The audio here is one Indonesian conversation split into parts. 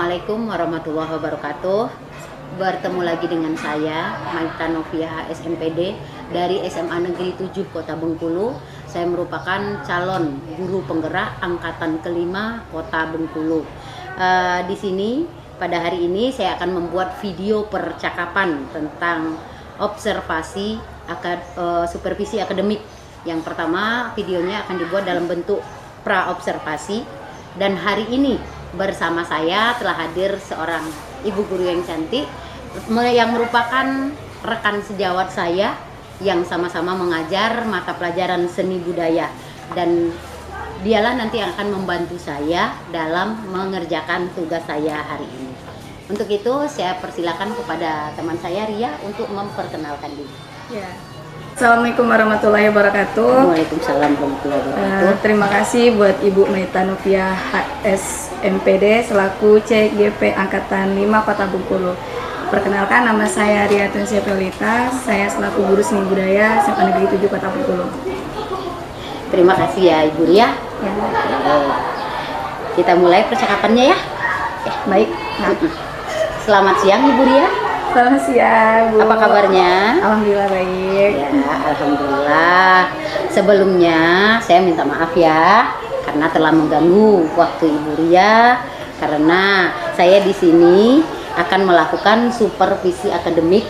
Assalamualaikum warahmatullahi wabarakatuh. Bertemu lagi dengan saya, Maita Novia SMPD dari SMA Negeri 7 Kota Bengkulu. Saya merupakan calon guru penggerak angkatan kelima Kota Bengkulu. Di sini pada hari ini saya akan membuat video percakapan tentang observasi supervisi akademik. Yang pertama, videonya akan dibuat dalam bentuk pra-observasi, dan hari ini bersama saya telah hadir seorang ibu guru yang cantik yang merupakan rekan sejawat saya yang sama-sama mengajar mata pelajaran seni budaya, dan dialah nanti yang akan membantu saya dalam mengerjakan tugas saya hari ini. Untuk itu saya persilakan kepada teman saya Ria untuk memperkenalkan diri. Ya. Assalamualaikum warahmatullahi wabarakatuh. Waalaikumsalam warahmatullahi wabarakatuh. Terima kasih buat Ibu Maita Novia SMPD selaku CGP Angkatan 5 Kota Bengkulu. Perkenalkan, nama saya Ria Tunsia Priolita. Saya selaku guru seni budaya SMA Negeri 7 Kota Bengkulu. Terima kasih ya Ibu Ria. Ya. Kita mulai percakapannya ya. Baik. Selamat siang Ibu Ria. Selamat siang, Bu. Apa kabarnya? Alhamdulillah baik. Ya, alhamdulillah. Sebelumnya saya minta maaf ya karena telah mengganggu waktu Ibu Ria, karena saya di sini akan melakukan supervisi akademik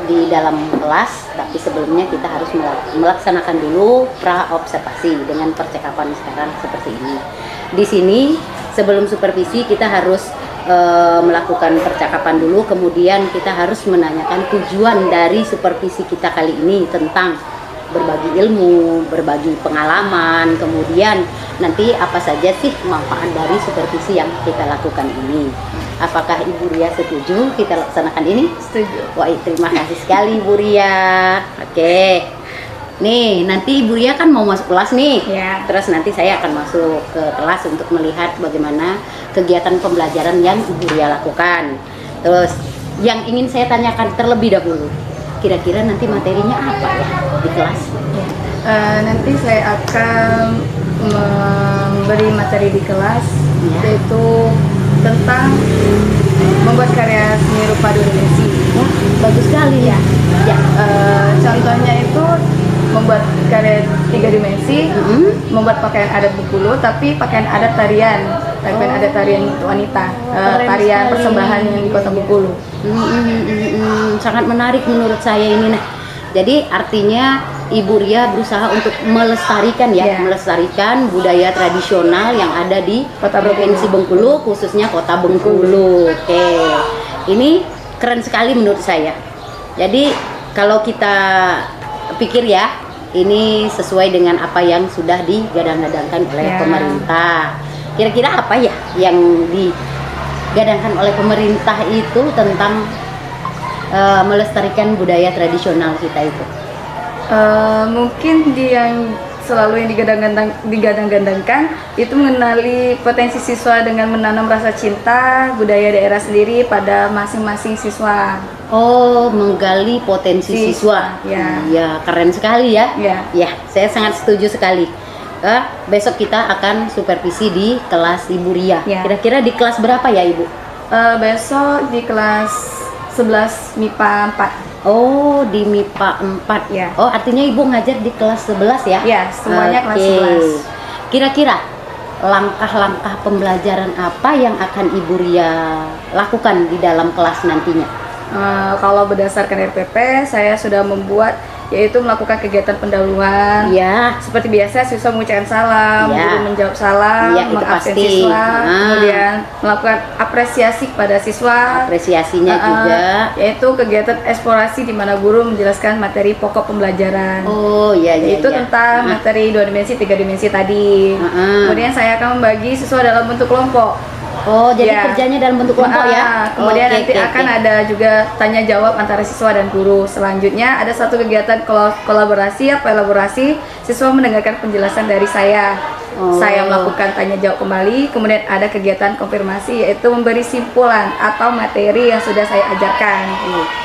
di dalam kelas, tapi sebelumnya kita harus melaksanakan dulu pra-observasi dengan percakapan sekarang seperti ini. Di sini sebelum supervisi kita harus melakukan percakapan dulu, kemudian kita harus menanyakan tujuan dari supervisi kita kali ini tentang berbagi ilmu, berbagi pengalaman, kemudian nanti apa saja sih manfaat dari supervisi yang kita lakukan ini. Apakah Ibu Ria setuju kita laksanakan ini? Setuju. Wah, terima kasih sekali Ibu Ria. Oke. Nih, nanti Ibu Ria kan mau masuk kelas nih. Ya. Terus nanti saya akan masuk ke kelas untuk melihat bagaimana kegiatan pembelajaran yang Ibu Ria lakukan. Terus yang ingin saya tanyakan terlebih dahulu, kira-kira nanti materinya apa ya di kelas? Nanti saya akan memberi materi di kelas, yaitu tentang membuat karya seni rupa dua dimensi. Wah, bagus sekali ya. Ya. Contohnya itu membuat karya 3 dimensi, membuat pakaian adat Bengkulu, tapi pakaian adat tarian wanita, tarian sekali. persembahan yang di Kota Bengkulu. Sangat menarik menurut saya ini. Nah, jadi artinya Ibu Ria berusaha untuk melestarikan melestarikan budaya tradisional yang ada di Provinsi Bengkulu, khususnya Kota Bengkulu. Oke, ini keren sekali menurut saya. Jadi kalau kita pikir ya, ini sesuai dengan apa yang sudah digadang-gadangkan oleh pemerintah. Kira-kira apa ya yang digadangkan oleh pemerintah itu tentang melestarikan budaya tradisional kita itu? Mungkin yang selalu yang digadang-gadangkan itu mengenali potensi siswa dengan menanam rasa cinta budaya daerah sendiri pada masing-masing siswa. Oh, menggali potensi siswa. Ya, keren sekali ya. Ya, saya sangat setuju sekali. Besok kita akan supervisi di kelas Ibu Ria. Kira-kira di kelas berapa ya Ibu? Besok di kelas 11 MIPA 4. Oh, di MIPA 4 ya. Oh, artinya Ibu ngajar di kelas 11 ya? Ya, semuanya kelas 11. Kira-kira langkah-langkah pembelajaran apa yang akan Ibu Ria lakukan di dalam kelas nantinya? Kalau berdasarkan RPP, saya sudah membuat yaitu melakukan kegiatan pendahuluan. Ya. Seperti biasa, siswa mengucapkan salam, guru menjawab salam, mengabsen siswa, kemudian melakukan apresiasi kepada siswa. Apresiasinya juga. Yaitu kegiatan eksplorasi di mana guru menjelaskan materi pokok pembelajaran. Oh iya. Itu tentang materi 2 dimensi, 3 dimensi tadi. Kemudian saya akan membagi siswa dalam bentuk kelompok. Oh, jadi kerjanya dalam bentuk kelompok ya? Kemudian nanti akan ada juga tanya jawab antara siswa dan guru. Selanjutnya ada satu kegiatan kolaborasi atau elaborasi. Siswa mendengarkan penjelasan dari saya. Saya melakukan tanya jawab kembali. Kemudian ada kegiatan konfirmasi, yaitu memberi simpulan atau materi yang sudah saya ajarkan.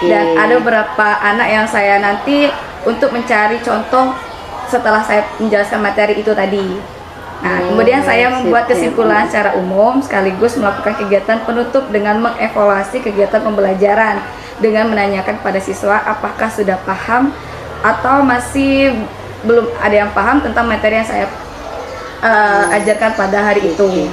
Dan ada beberapa anak yang saya nanti untuk mencari contoh setelah saya menjelaskan materi itu tadi. Nah, kemudian saya membuat sip. kesimpulan secara umum sekaligus melakukan kegiatan penutup dengan mengevaluasi kegiatan pembelajaran dengan menanyakan pada siswa apakah sudah paham atau masih belum ada yang paham tentang materi yang saya ajarkan pada hari itu.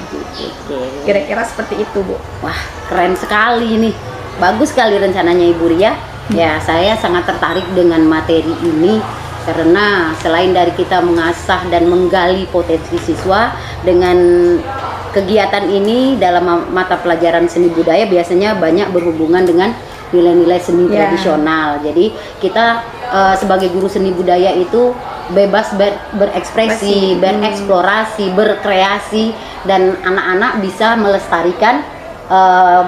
Kira-kira seperti itu, Bu. Wah, keren sekali nih. Bagus sekali rencananya Ibu Ria. Ya, saya sangat tertarik dengan materi ini karena selain dari kita mengasah dan menggali potensi siswa dengan kegiatan ini dalam mata pelajaran seni budaya biasanya banyak berhubungan dengan nilai-nilai seni tradisional. Jadi kita sebagai guru seni budaya itu bebas berekspresi, bereksplorasi, berkreasi, dan anak-anak bisa melestarikan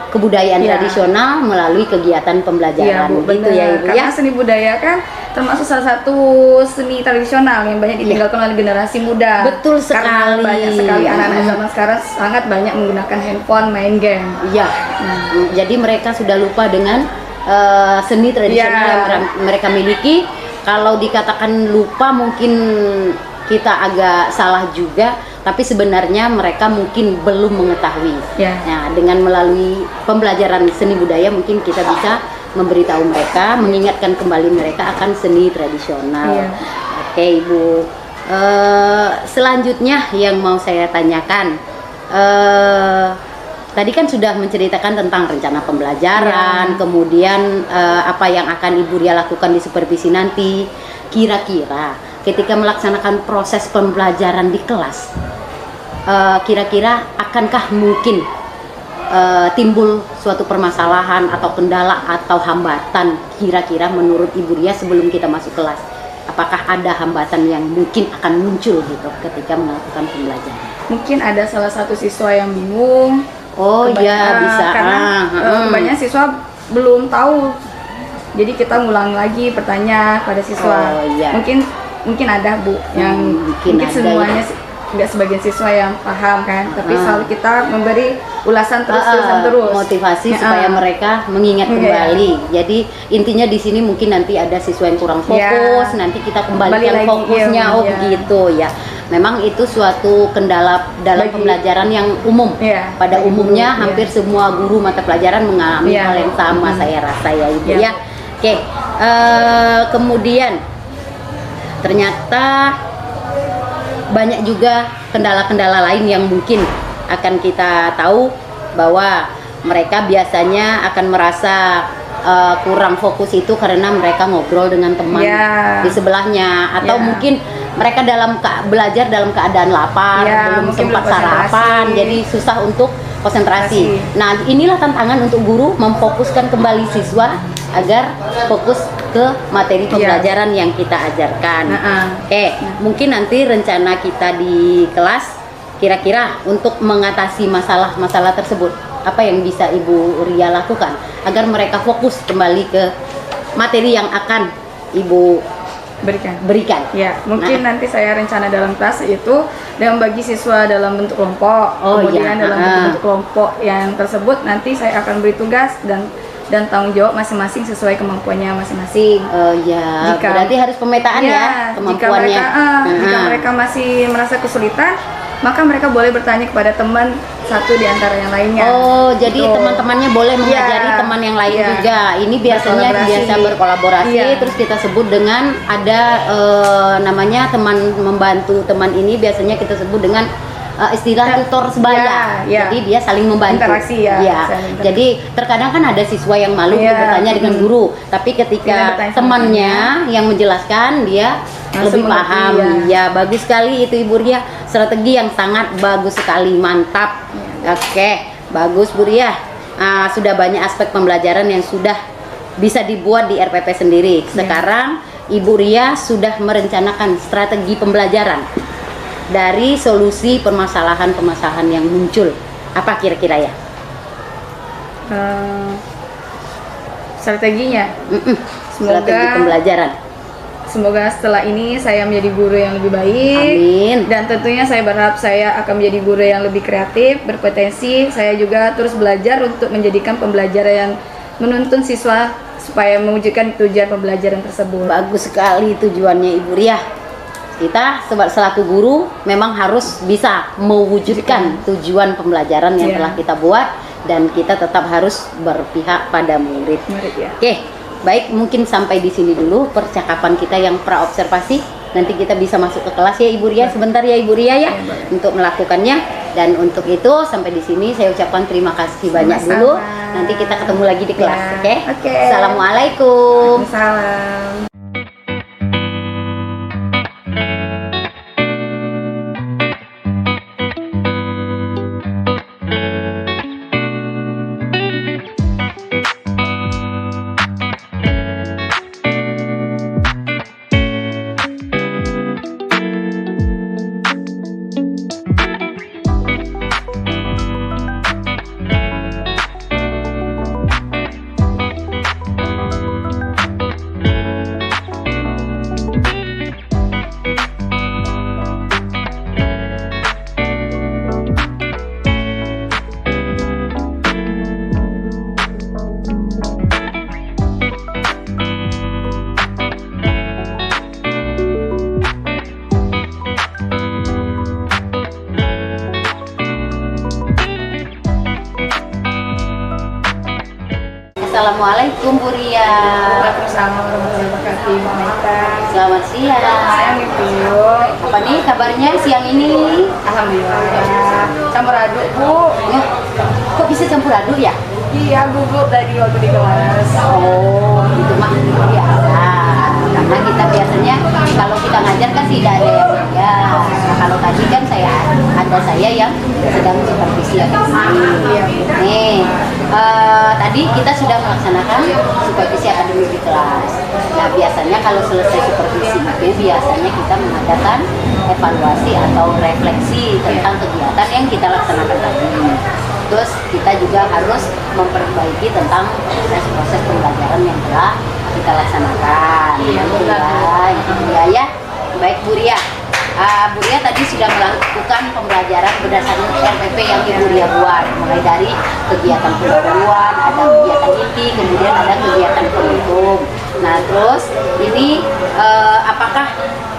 kebudayaan tradisional melalui kegiatan pembelajaran. Bu, gitu ya Ibu. Karena seni budaya kan termasuk salah satu seni tradisional yang banyak ditinggalkan oleh generasi muda. Betul sekali. Karena banyak sekali anak-anak zaman sekarang sangat banyak menggunakan handphone, main game. Iya. Jadi mereka sudah lupa dengan seni tradisional yang mereka miliki. Kalau dikatakan lupa mungkin kita agak salah juga, tapi sebenarnya mereka mungkin belum mengetahui. Nah, dengan melalui pembelajaran seni budaya mungkin kita bisa memberitahu mereka, mengingatkan kembali mereka akan seni tradisional. Oke, Ibu. Selanjutnya yang mau saya tanyakan, tadi kan sudah menceritakan tentang rencana pembelajaran, kemudian apa yang akan Ibu Ria lakukan di supervisi nanti. Kira-kira ketika melaksanakan proses pembelajaran di kelas, kira-kira akankah mungkin timbul suatu permasalahan atau kendala atau hambatan kira-kira menurut Ibu Ria sebelum kita masuk kelas? Apakah ada hambatan yang mungkin akan muncul gitu ketika melakukan pembelajaran? Mungkin ada salah satu siswa yang bingung. Oh iya, bisa. Karena kebanyakan siswa belum tahu. Jadi kita ngulang lagi bertanya pada siswa. Mungkin ada Bu yang mungkin semuanya nggak sebagian siswa yang paham kan, tapi selalu kita memberi ulasan terus motivasi supaya mereka mengingat kembali. Jadi intinya di sini mungkin nanti ada siswa yang kurang fokus, nanti kita kembalikan fokusnya. Begitu ya. Memang itu suatu kendala dalam pembelajaran yang umum. Pada umumnya hampir semua guru mata pelajaran mengalami hal yang sama, saya rasa ya Ibu ya. Oke, kemudian ternyata banyak juga kendala-kendala lain yang mungkin akan kita tahu bahwa mereka biasanya akan merasa kurang fokus itu karena mereka ngobrol dengan teman di sebelahnya, atau mungkin mereka belajar dalam keadaan lapar, belum sempat sarapan, jadi susah untuk konsentrasi. Nah, inilah tantangan untuk guru memfokuskan kembali siswa agar fokus ke materi pembelajaran yang kita ajarkan. Oke, mungkin nanti rencana kita di kelas kira-kira untuk mengatasi masalah-masalah tersebut, apa yang bisa Ibu Ria lakukan agar mereka fokus kembali ke materi yang akan Ibu berikan. Ya, mungkin nanti saya rencana dalam kelas itu dengan bagi siswa dalam bentuk kelompok. Kemudian dalam bentuk kelompok yang tersebut nanti saya akan beri tugas dan tanggung jawab masing-masing sesuai kemampuannya masing-masing. Berarti harus pemetaan kemampuannya. Jika mereka masih merasa kesulitan, maka mereka boleh bertanya kepada teman satu di antara yang lainnya. Jadi teman-temannya boleh mengajari teman yang lain juga. Ini biasanya biasa berkolaborasi, terus kita sebut dengan ada namanya teman membantu. Teman ini biasanya kita sebut dengan istilah tutor sebaya. Jadi dia saling membantu. Interaksi Jadi terkadang kan ada siswa yang malu untuk bertanya dengan guru, tapi ketika temannya yang menjelaskan dia lebih paham. Bagus sekali itu Ibu Ria, strategi yang sangat bagus sekali, mantap. Oke, bagus Bu Ria. Sudah banyak aspek pembelajaran yang sudah bisa dibuat di RPP sendiri. Sekarang Ibu Ria sudah merencanakan strategi pembelajaran dari solusi permasalahan-permasalahan yang muncul. Apa kira-kira ya? Strateginya? Strategi pembelajaran. Semoga setelah ini saya menjadi guru yang lebih baik. Amin. Dan tentunya saya berharap saya akan menjadi guru yang lebih kreatif, berpotensi. Saya juga terus belajar untuk menjadikan pembelajaran yang menuntun siswa supaya mewujudkan tujuan pembelajaran tersebut. Bagus sekali tujuannya Ibu Ria. kita selaku guru memang harus bisa mewujudkan tujuan pembelajaran yang telah kita buat, dan kita tetap harus berpihak pada murid. Oke, baik, mungkin sampai di sini dulu percakapan kita yang pra-observasi. Nanti kita bisa masuk ke kelas ya Ibu Ria, sebentar ya Ibu Ria ya, untuk melakukannya. Dan untuk itu sampai di sini saya ucapkan terima kasih banyak dulu. Nanti kita ketemu lagi di kelas, oke? Assalamualaikum. Salam. Assalamualaikum Bu Ria. Waalaikumsalam warahmatullahi wabarakatuh. Ibu Maita. Selamat siang. Sayang Ibu. Apa nih kabarnya siang ini? Alhamdulillah. Campur aduk Bu. Ya, kok bisa campur aduk ya? Iya gugup tadi waktu di kelas. Oh, itu mah biasa. Karena kita biasanya kalau kita ngajar kan tidak ada yang ya. Nah, kalau tadi kan saya yang sedang supervisi akademik. Nih, tadi kita sudah melaksanakan supervisi akademik di kelas. Nah, biasanya kalau selesai supervisi itu biasanya kita mengadakan evaluasi atau refleksi tentang kegiatan yang kita laksanakan tadi. Terus kita juga harus memperbaiki tentang proses pembelajaran yang telah kita laksanakan. Ya. Baik Bu Ria. Bu Ria tadi sudah melakukan pembelajaran berdasarkan RPP yang Ibu Ria buat, mulai dari kegiatan pendahuluan, ada kegiatan inti, kemudian ada kegiatan penutup. Nah, terus ini apakah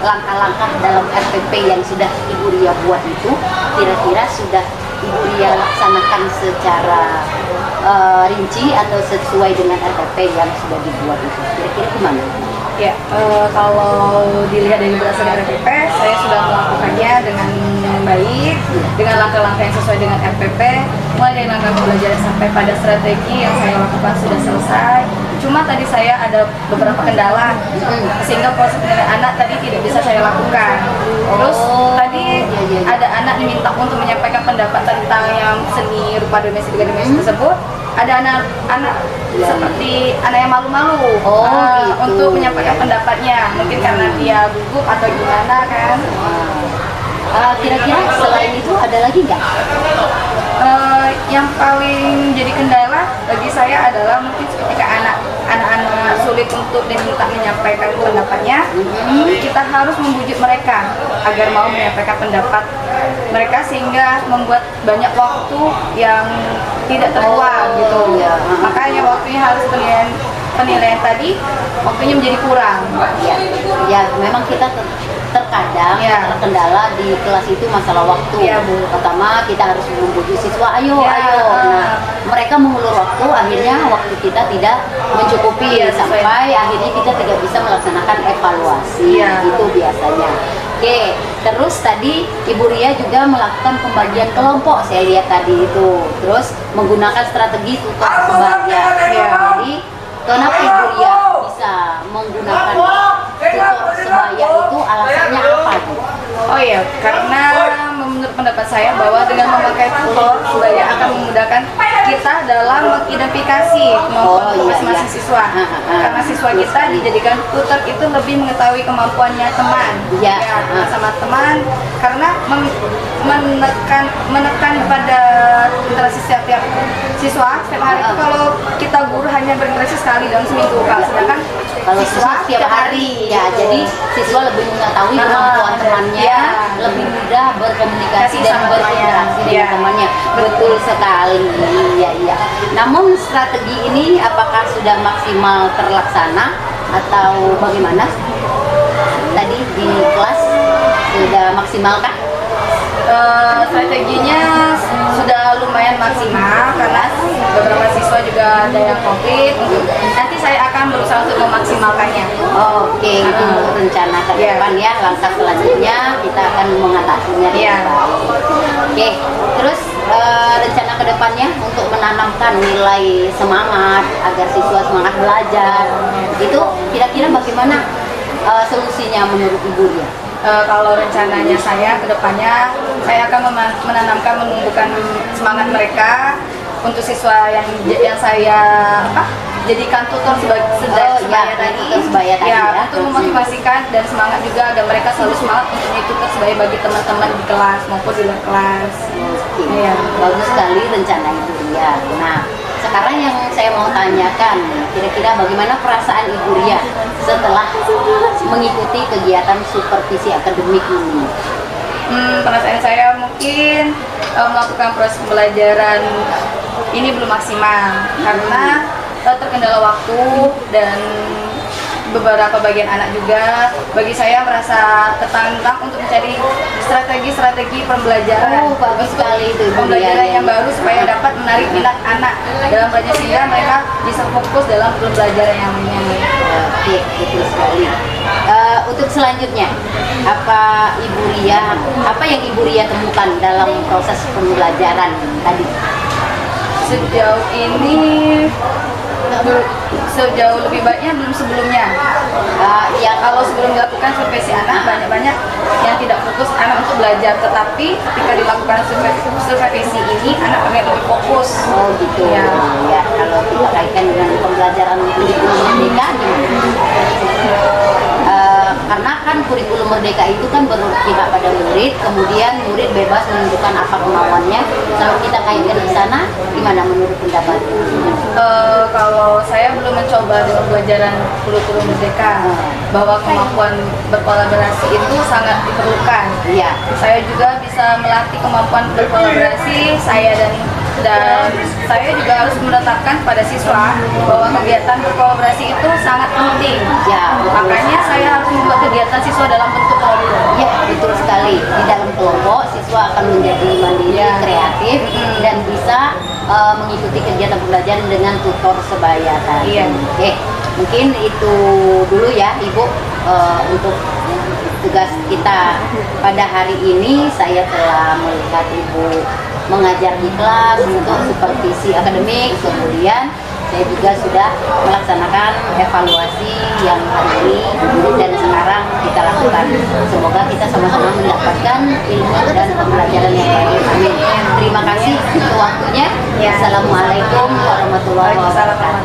langkah-langkah dalam RPP yang sudah Ibu Ria buat itu kira-kira sudah Ibu Ria laksanakan secara rinci atau sesuai dengan RPP yang sudah dibuat itu? Kira-kira gimana? Ya, kalau dilihat dari berdasarkan RPP, saya sudah melakukannya dengan baik, dengan langkah-langkah yang sesuai dengan RPP, mulai dari langkah pembelajaran sampai pada strategi yang saya lakukan sudah selesai. Cuma tadi saya ada beberapa kendala, sehingga proses penilaian anak tadi tidak bisa saya lakukan. Terus tadi ada anak diminta untuk menyampaikan pendapat tentang yang seni rupa domestik tersebut. Ada anak-anak seperti anak yang malu-malu gitu. untuk menyampaikan pendapatnya, mungkin karena dia gugup atau gimana kan. Kira-kira selain itu ada lagi nggak? Yang paling jadi kendala bagi saya adalah mungkin ketika anak-anak sulit untuk diminta menyampaikan pendapatnya, kita harus membujuk mereka agar mau menyampaikan pendapat mereka, sehingga membuat banyak waktu yang tidak terbuang gitu. Makanya waktunya harus penilaian tadi waktunya menjadi kurang. Ya, memang kita terkadang terkendala di kelas itu masalah waktu. Pertama kita harus membujuk siswa, ayo. Nah, mereka mengulur waktu, akhirnya waktu kita tidak mencukupi sampai akhirnya kita tidak bisa melaksanakan evaluasi. Itu biasanya. Oke, terus tadi Ibu Ria juga melakukan pembagian kelompok, saya lihat tadi itu. Terus menggunakan strategi tutor sebaya. Jadi kenapa Ibu Ria bisa menggunakan tutor sebaya itu, alasannya apa Bu? Oh iya, karena menurut pendapat saya bahwa dengan memakai tutor sebaya akan memudahkan kita dalam mengidentifikasi kemampuan masing-masing siswa. Karena siswa kita dijadikan tutor itu lebih mengetahui kemampuannya teman, sama teman, karena menekan pada interaksi setiap siswa setiap hari itu. Kalau kita guru hanya berinteraksi sekali dalam seminggu, sedangkan kalau siswa setiap hari jadi siswa lebih mengetahui kemampuan temannya, lebih mudah berkomunikasi dan berinteraksi dengan temannya. Betul sekali. Iya. Namun strategi ini apakah sudah maksimal terlaksana atau bagaimana? tadi di kelas sudah maksimalkah? Strateginya sudah lumayan maksimal karena beberapa siswa juga ada yang COVID. Nanti saya akan berusaha untuk memaksimalkannya. Oke, itu rencana ke depan ya, langkah selanjutnya kita akan mengatasinya. Oke, terus rencana ke depannya untuk menanamkan nilai semangat agar siswa semangat belajar, itu kira-kira bagaimana solusinya menurut Ibu Ria? Kalau rencananya saya ke depannya, saya akan menanamkan, menumbuhkan semangat mereka untuk siswa yang saya jadikan tutor sebaya tadi, untuk memotivasikan dan semangat juga agar mereka selalu semangat untuk jadi tutor sebaya bagi teman-teman di kelas maupun di luar kelas. Oke, bagus sekali rencana Ibu Ria. Nah, sekarang yang saya mau tanyakan, kira-kira bagaimana perasaan Ibu Ria setelah mengikuti kegiatan supervisi akademik ini? Perasaan saya mungkin melakukan proses pembelajaran ini belum maksimal karena terkendala waktu dan beberapa bagian anak juga. Bagi saya merasa tertantang untuk mencari strategi pembelajaran. Bagus sekali itu pembelajaran yang baru supaya dapat menarik minat anak dalam belajar sehingga mereka bisa fokus dalam pembelajaran yang lainnya. Oke, betul sekali. Untuk selanjutnya, apa yang Ibu Ria temukan dalam proses pembelajaran tadi? Sejauh ini sejauh lebih baiknya belum sebelumnya. Kalau sebelum dilakukan supervisi anak, banyak yang tidak fokus anak untuk belajar, tetapi ketika dilakukan supervisi ini anak lebih fokus. Oh gitu ya. Kalau kita kaitkan dengan pembelajaran kurikulum merdeka, karena kan kurikulum merdeka itu kan berpihak pada murid, kemudian murid bebas menunjukkan apa kemauannya. Kalau kita kaitkan di sana, gimana menurut pendapat? Kalau saya belum mencoba dengan pelajaran kurikulum merdeka, bahwa kemampuan berkolaborasi itu sangat diperlukan. Iya. Saya juga bisa melatih kemampuan berkolaborasi saya dan saya juga harus menetapkan pada siswa bahwa kegiatan berkolaborasi itu sangat penting. Ya, makanya saya harus membuat kegiatan siswa dalam bentuk kelompok. Ya, betul sekali. Di dalam kelompok siswa akan menjadi mandiri, kreatif, dan bisa mengikuti kegiatan pembelajaran dengan tutor sebaya tadi. Oke, mungkin itu dulu ya Ibu untuk tugas kita pada hari ini. Saya telah melihat Ibu mengajar di kelas untuk supervisi akademik, kemudian saya juga sudah melaksanakan evaluasi yang hari ini dan sekarang kita lakukan. Semoga kita sama-sama mendapatkan ilmu dan pembelajaran yang baik. Amin. Terima kasih untuk waktunya. Assalamualaikum warahmatullahi wabarakatuh.